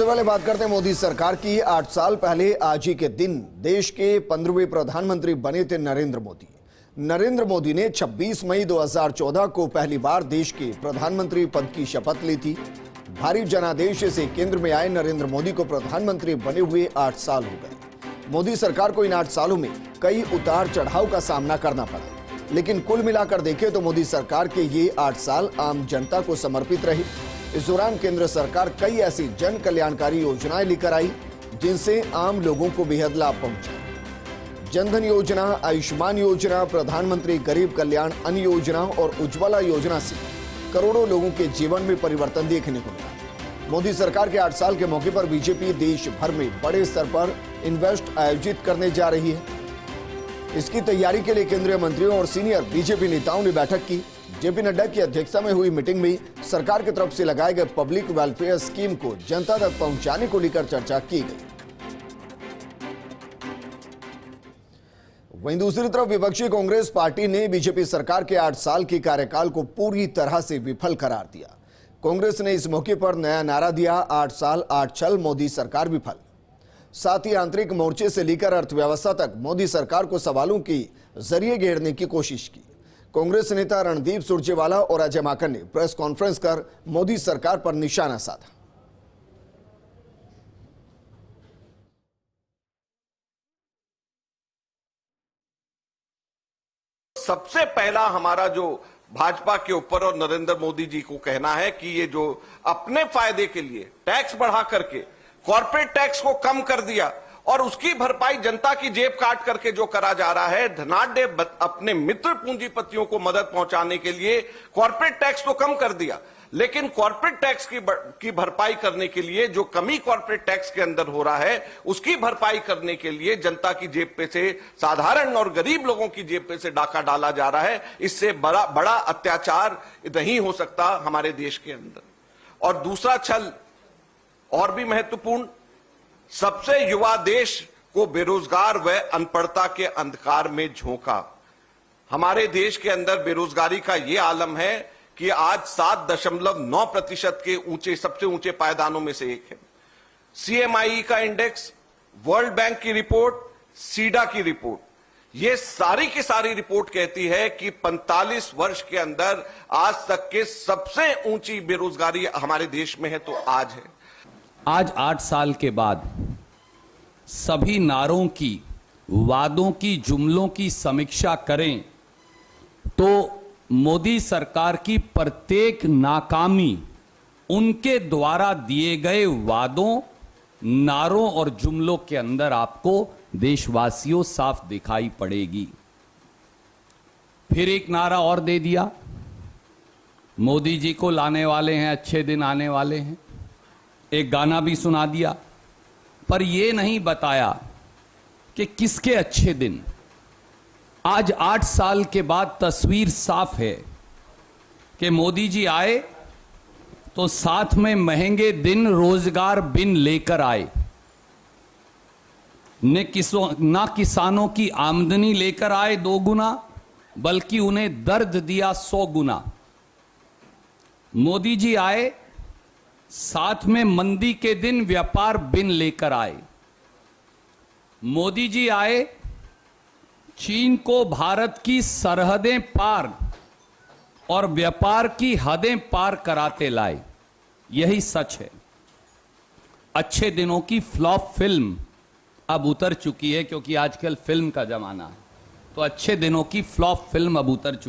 सबसे पहले बात करते हैं मोदी सरकार की। 8 साल पहले आज ही के दिन देश के 15वें प्रधानमंत्री बने थे नरेंद्र मोदी। नरेंद्र मोदी ने 26 मई 2014 को पहली बार देश के प्रधानमंत्री पद की शपथ ली थी। भारी जनादेश से केंद्र में आए नरेंद्र मोदी को प्रधानमंत्री बने हुए 8 साल हो गए। मोदी सरकार को इन 8 सालों में कई उतार चढ़ाव का सामना करना पड़ा, लेकिन कुल मिलाकर देखें तो मोदी सरकार के ये 8 साल आम जनता को समर्पित रहे। इस दौरान केंद्र सरकार कई ऐसी जन कल्याणकारी योजनाएं लेकर आई जिनसे आम लोगों को बेहद लाभ पहुंचा। जनधन योजना, आयुष्मान योजना, प्रधानमंत्री गरीब कल्याण अन्न योजना और उज्ज्वला योजना से करोड़ों लोगों के जीवन में परिवर्तन देखने को मिला। मोदी सरकार के 8 साल के मौके पर बीजेपी देश भर में बड़े स्तर पर इन्वेस्ट आयोजित करने जा रही है। इसकी तैयारी के लिए केंद्रीय मंत्रियों और सीनियर बीजेपी नेताओं ने बैठक की। जेपी नड्डा की अध्यक्षता में हुई मीटिंग में सरकार की तरफ से लगाए गए पब्लिक वेलफेयर स्कीम को जनता तक पहुंचाने को लेकर चर्चा की गई। वहीं दूसरी तरफ विपक्षी कांग्रेस पार्टी ने बीजेपी सरकार के 8 साल के कार्यकाल को पूरी तरह से विफल करार दिया। कांग्रेस ने इस मौके पर नया नारा दिया, 8 साल 8 छल मोदी सरकार विफल। साथ ही आंतरिक मोर्चे से लेकर अर्थव्यवस्था तक मोदी सरकार को सवालों के जरिए घेरने की कोशिश की। कांग्रेस नेता रणदीप सुरजेवाला और अजय माकन ने प्रेस कॉन्फ्रेंस कर मोदी सरकार पर निशाना साधा। सबसे पहला हमारा जो भाजपा के ऊपर और नरेंद्र मोदी जी को कहना है कि ये जो अपने फायदे के लिए टैक्स बढ़ा करके कॉर्पोरेट टैक्स को कम कर दिया और उसकी भरपाई जनता की जेब काट करके जो करा जा रहा है, धनाढ्य अपने मित्र पूंजीपतियों को मदद पहुंचाने के लिए कॉर्पोरेट टैक्स तो कम कर दिया, लेकिन कॉर्पोरेट टैक्स की भरपाई करने के लिए जो कमी कॉर्पोरेट टैक्स के अंदर हो रहा है उसकी भरपाई करने के लिए जनता की जेब पे से, साधारण और गरीब लोगों की जेब पे से डाका डाला जा रहा है। इससे बड़ा अत्याचार नहीं हो सकता हमारे देश के अंदर। और दूसरा छल और भी महत्वपूर्ण, सबसे युवा देश को बेरोजगार व अनपढ़ता के अंधकार में झोंका। हमारे देश के अंदर बेरोजगारी का यह आलम है कि आज 7.9% के सबसे ऊंचे पायदानों में से एक है। CMI का इंडेक्स, वर्ल्ड बैंक की रिपोर्ट, सीडा की रिपोर्ट, ये सारी की सारी रिपोर्ट कहती है कि 45 वर्ष के अंदर आज तक के सबसे ऊंची बेरोजगारी हमारे देश में है तो आज है। आज 8 साल के बाद सभी नारों की, वादों की, जुमलों की समीक्षा करें तो मोदी सरकार की प्रत्येक नाकामी उनके द्वारा दिए गए वादों, नारों और जुमलों के अंदर आपको देशवासियों साफ दिखाई पड़ेगी। फिर एक नारा और दे दिया, मोदी जी को लाने वाले हैं, अच्छे दिन आने वाले हैं। एक गाना भी सुना दिया, पर यह नहीं बताया कि किसके अच्छे दिन। आज 8 साल के बाद तस्वीर साफ है कि मोदी जी आए तो साथ में महंगे दिन रोजगार बिन लेकर आए। ना किसानों की आमदनी लेकर आए 2 गुना, बल्कि उन्हें दर्द दिया 100 गुना। मोदी जी आए, साथ में मंदी के दिन व्यापार बिन लेकर आए। मोदी जी आए, चीन को भारत की सरहदें पार और व्यापार की हदें पार कराते लाए। यही सच है। अच्छे दिनों की फ्लॉप फिल्म अब उतर चुकी है, क्योंकि आजकल फिल्म का जमाना है, तो अच्छे दिनों की फ्लॉप फिल्म अब उतर चुकी है।